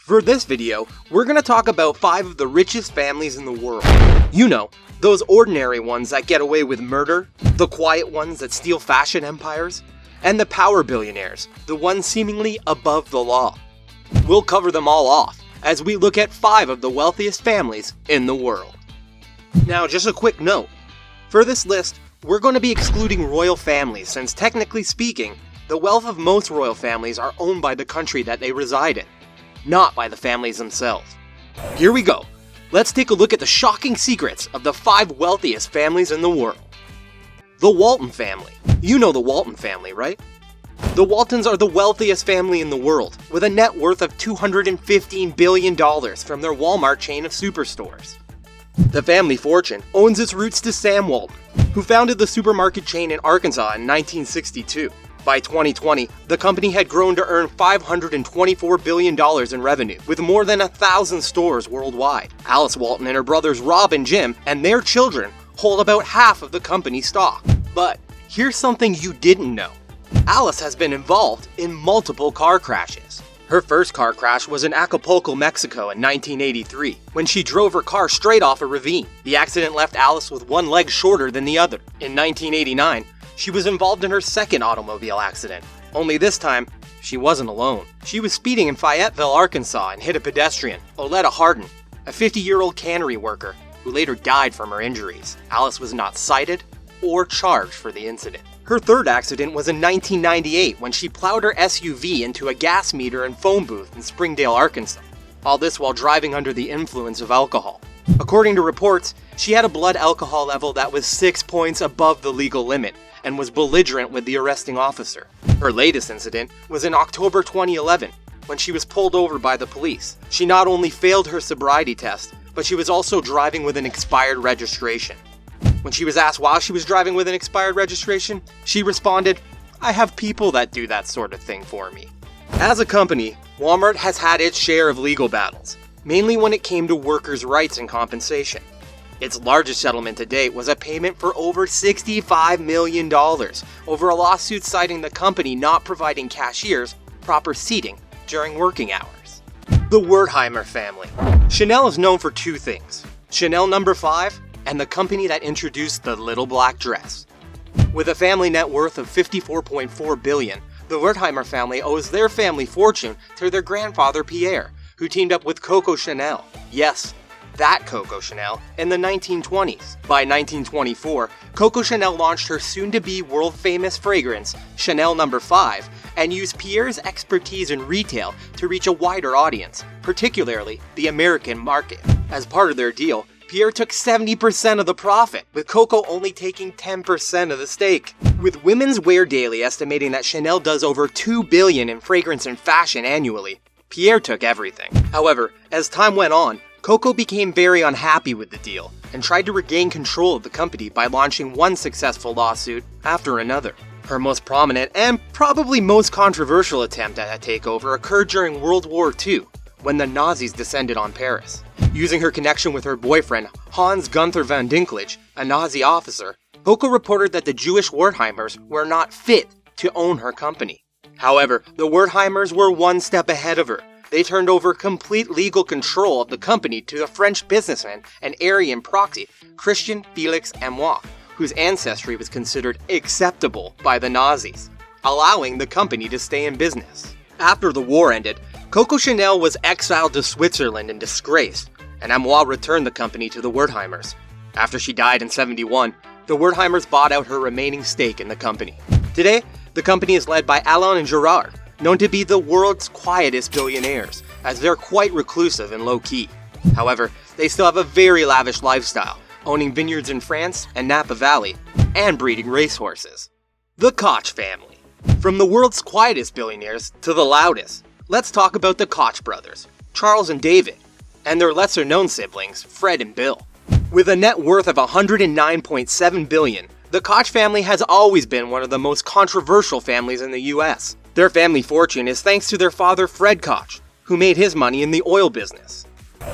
For this video, we're going to talk about 5 of the richest families in the world. You know, those ordinary ones that get away with murder, the quiet ones that steal fashion empires, and the power billionaires, the ones seemingly above the law. We'll cover them all off as we look at 5 of the wealthiest families in the world. Now, just a quick note. For this list, we're going to be excluding royal families since technically speaking, the wealth of most royal families are owned by the country that they reside in, not by the families themselves. Here we go. Let's take a look at the shocking secrets of the 5 wealthiest families in the world. The Walton family. You know the Walton family, right? The Waltons are the wealthiest family in the world, with a net worth of $215 billion from their Walmart chain of superstores. The family fortune owes its roots to Sam Walton, who founded the supermarket chain in Arkansas in 1962. By 2020, the company had grown to earn $524 billion in revenue, with more than 1,000 stores worldwide. Alice Walton and her brothers Rob and Jim and their children hold about half of the company's stock. But here's something you didn't know. Alice has been involved in multiple car crashes. Her first car crash was in Acapulco, Mexico in 1983, when she drove her car straight off a ravine. The accident left Alice with one leg shorter than the other. In 1989, she was involved in her second automobile accident, only this time, she wasn't alone. She was speeding in Fayetteville, Arkansas and hit a pedestrian, Oleta Hardin, a 50-year-old cannery worker who later died from her injuries. Alice was not cited or charged for the incident. Her third accident was in 1998 when she plowed her SUV into a gas meter and phone booth in Springdale, Arkansas. All this while driving under the influence of alcohol. According to reports, she had a blood alcohol level that was 6 points above the legal limit and was belligerent with the arresting officer. Her latest incident was in October 2011 when she was pulled over by the police. She not only failed her sobriety test, but she was also driving with an expired registration. When she was asked why she was driving with an expired registration, she responded, "I have people that do that sort of thing for me." As a company, Walmart has had its share of legal battles, mainly when it came to workers' rights and compensation. Its largest settlement to date was a payment for over $65 million over a lawsuit citing the company not providing cashiers proper seating during working hours. The Wertheimer family. Chanel is known for 2 things: Chanel No. 5 and the company that introduced the little black dress. With a family net worth of $54.4 billion, the Wertheimer family owes their family fortune to their grandfather Pierre, who teamed up with Coco Chanel. Yes, that Coco Chanel in the 1920s. By 1924, Coco Chanel launched her soon-to-be world-famous fragrance, Chanel No. 5, and used Pierre's expertise in retail to reach a wider audience, particularly the American market. As part of their deal, Pierre took 70% of the profit, with Coco only taking 10% of the stake. With Women's Wear Daily estimating that Chanel does over $2 billion in fragrance and fashion annually, Pierre took everything. However, as time went on, Coco became very unhappy with the deal and tried to regain control of the company by launching one successful lawsuit after another. Her most prominent and probably most controversial attempt at a takeover occurred during World War II, when the Nazis descended on Paris. Using her connection with her boyfriend, Hans Gunther von Dinklage, a Nazi officer, Coco reported that the Jewish Wertheimers were not fit to own her company. However, the Wertheimers were one step ahead of her. They turned over complete legal control of the company to the French businessman and Aryan proxy, Christian Felix Amois, whose ancestry was considered acceptable by the Nazis, allowing the company to stay in business. After the war ended, Coco Chanel was exiled to Switzerland in disgrace, and Amois returned the company to the Wertheimers. After she died in 1971, the Wertheimers bought out her remaining stake in the company. Today, the company is led by Alain and Gerard, known to be the world's quietest billionaires, as they're quite reclusive and low-key. However, they still have a very lavish lifestyle, owning vineyards in France and Napa Valley, and breeding racehorses. The Koch family. From the world's quietest billionaires to the loudest, let's talk about the Koch brothers, Charles and David, and their lesser-known siblings, Fred and Bill. With a net worth of $109.7 billion, the Koch family has always been one of the most controversial families in the US. Their family fortune is thanks to their father Fred Koch, who made his money in the oil business.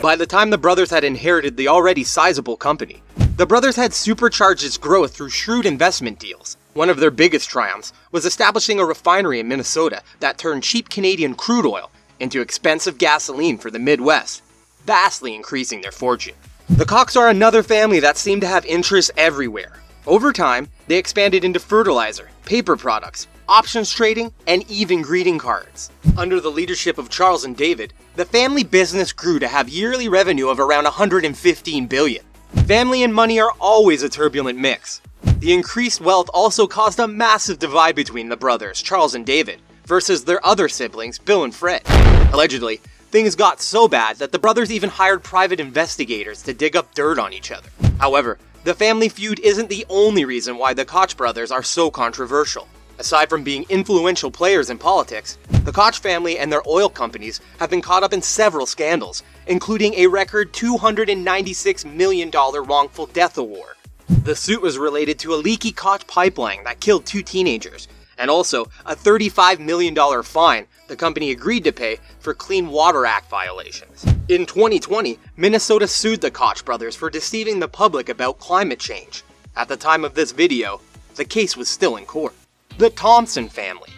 By the time the brothers had inherited the already sizable company, the brothers had supercharged its growth through shrewd investment deals. One of their biggest triumphs was establishing a refinery in Minnesota that turned cheap Canadian crude oil into expensive gasoline for the Midwest, vastly increasing their fortune. The Kochs are another family that seemed to have interests everywhere. Over time, they expanded into fertilizer, paper products, options trading, and even greeting cards. Under the leadership of Charles and David, the family business grew to have yearly revenue of around $115 billion. Family and money are always a turbulent mix. The increased wealth also caused a massive divide between the brothers, Charles and David, versus their other siblings, Bill and Fred. Allegedly, things got so bad that the brothers even hired private investigators to dig up dirt on each other. However, the family feud isn't the only reason why the Koch brothers are so controversial. Aside from being influential players in politics, the Koch family and their oil companies have been caught up in several scandals, including a record $296 million wrongful death award. The suit was related to a leaky Koch pipeline that killed 2 teenagers, and also a $35 million fine the company agreed to pay for Clean Water Act violations. In 2020, Minnesota sued the Koch brothers for deceiving the public about climate change. At the time of this video, the case was still in court. The Thomson Family.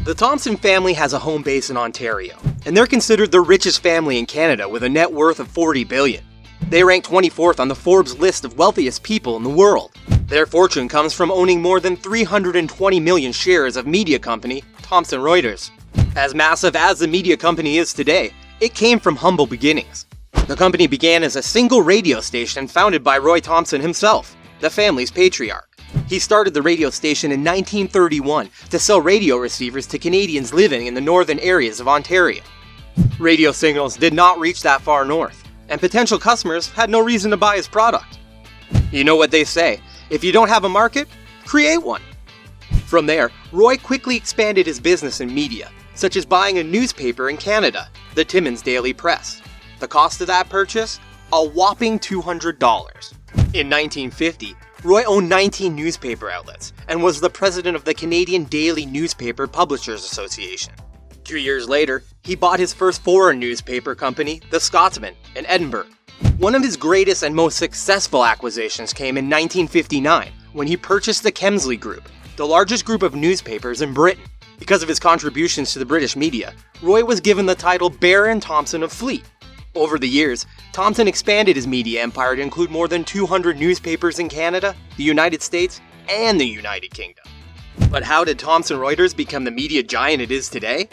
The Thomson family has a home base in Ontario, and they're considered the richest family in Canada with a net worth of $40 billion. They rank 24th on the Forbes list of wealthiest people in the world. Their fortune comes from owning more than 320 million shares of media company Thomson Reuters. As massive as the media company is today, it came from humble beginnings. The company began as a single radio station founded by Roy Thomson himself, the family's patriarch. He started the radio station in 1931 to sell radio receivers to Canadians living in the northern areas of Ontario. Radio signals did not reach that far north, and potential customers had no reason to buy his product. You know what they say, if you don't have a market, create one. From there, Roy quickly expanded his business in media, such as buying a newspaper in Canada, the Timmins Daily Press. The cost of that purchase? A whopping $200. In 1950, Roy owned 19 newspaper outlets and was the president of the Canadian Daily Newspaper Publishers Association. 2 years later, he bought his first foreign newspaper company, The Scotsman, in Edinburgh. One of his greatest and most successful acquisitions came in 1959 when he purchased the Kemsley Group, the largest group of newspapers in Britain. Because of his contributions to the British media, Roy was given the title Baron Thomson of Fleet. Over the years, Thomson expanded his media empire to include more than 200 newspapers in Canada, the United States, and the United Kingdom. But how did Thomson Reuters become the media giant it is today?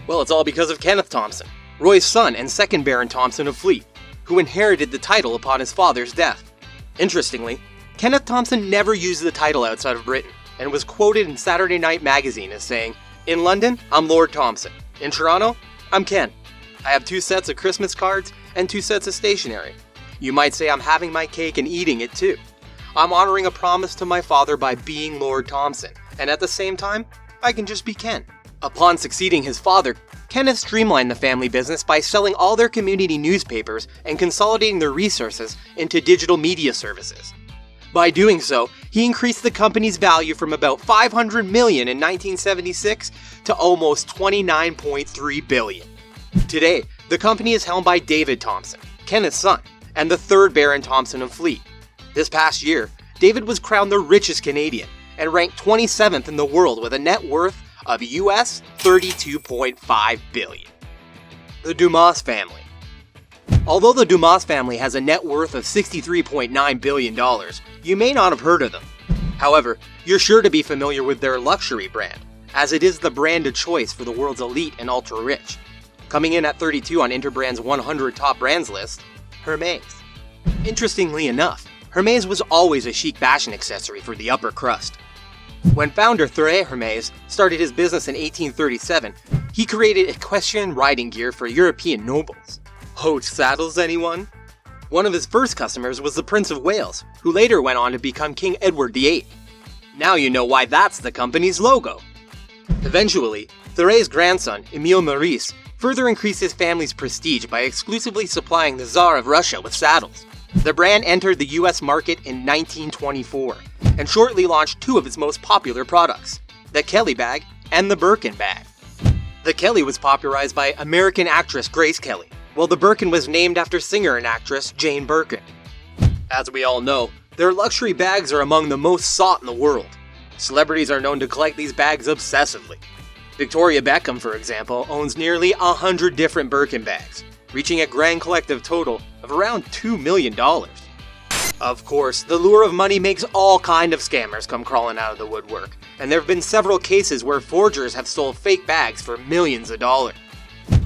Well, it's all because of Kenneth Thomson, Roy's son and second Baron Thomson of Fleet, who inherited the title upon his father's death. Interestingly, Kenneth Thomson never used the title outside of Britain, and was quoted in Saturday Night Magazine as saying, "In London, I'm Lord Thomson. In Toronto, I'm Ken. I have 2 sets of Christmas cards and 2 sets of stationery. You might say I'm having my cake and eating it too. I'm honoring a promise to my father by being Lord Thomson, and at the same time, I can just be Ken." Upon succeeding his father, Kenneth streamlined the family business by selling all their community newspapers and consolidating their resources into digital media services. By doing so, he increased the company's value from about $500 million in 1976 to almost $29.3 billion. Today, the company is held by David Thomson, Kenneth's son, and the 3rd Baron Thomson of Fleet. This past year, David was crowned the richest Canadian and ranked 27th in the world with a net worth of US $32.5 billion. The Dumas Family. Although the Dumas family has a net worth of $63.9 billion, you may not have heard of them. However, you're sure to be familiar with their luxury brand, as it is the brand of choice for the world's elite and ultra-rich. Coming in at 32 on Interbrand's 100 top brands list, Hermès. Interestingly enough, Hermès was always a chic fashion accessory for the upper crust. When founder Thierry Hermès started his business in 1837, he created equestrian riding gear for European nobles. Coach saddles, anyone? One of his first customers was the Prince of Wales, who later went on to become King Edward VIII. Now you know why that's the company's logo. Eventually, Thierry's grandson, Emile Maurice, further increased his family's prestige by exclusively supplying the Tsar of Russia with saddles. The brand entered the US market in 1924, and shortly launched 2 of its most popular products, the Kelly bag and the Birkin bag. The Kelly was popularized by American actress Grace Kelly, while the Birkin was named after singer and actress Jane Birkin. As we all know, their luxury bags are among the most sought in the world. Celebrities are known to collect these bags obsessively. Victoria Beckham, for example, owns nearly 100 different Birkin bags, reaching a grand collective total of around $2 million. Of course, the lure of money makes all kind of scammers come crawling out of the woodwork, and there have been several cases where forgers have sold fake bags for millions of dollars.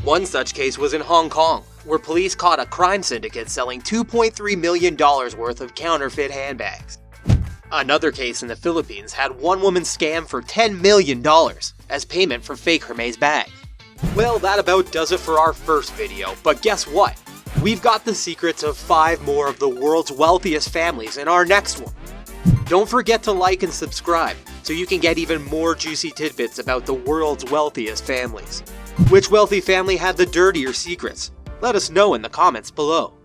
One such case was in Hong Kong, where police caught a crime syndicate selling $2.3 million worth of counterfeit handbags. Another case in the Philippines had one woman scammed for $10 million as payment for fake Hermès bags. Well, that about does it for our first video, but guess what? We've got the secrets of 5 more of the world's wealthiest families in our next one. Don't forget to like and subscribe so you can get even more juicy tidbits about the world's wealthiest families. Which wealthy family had the dirtier secrets? Let us know in the comments below.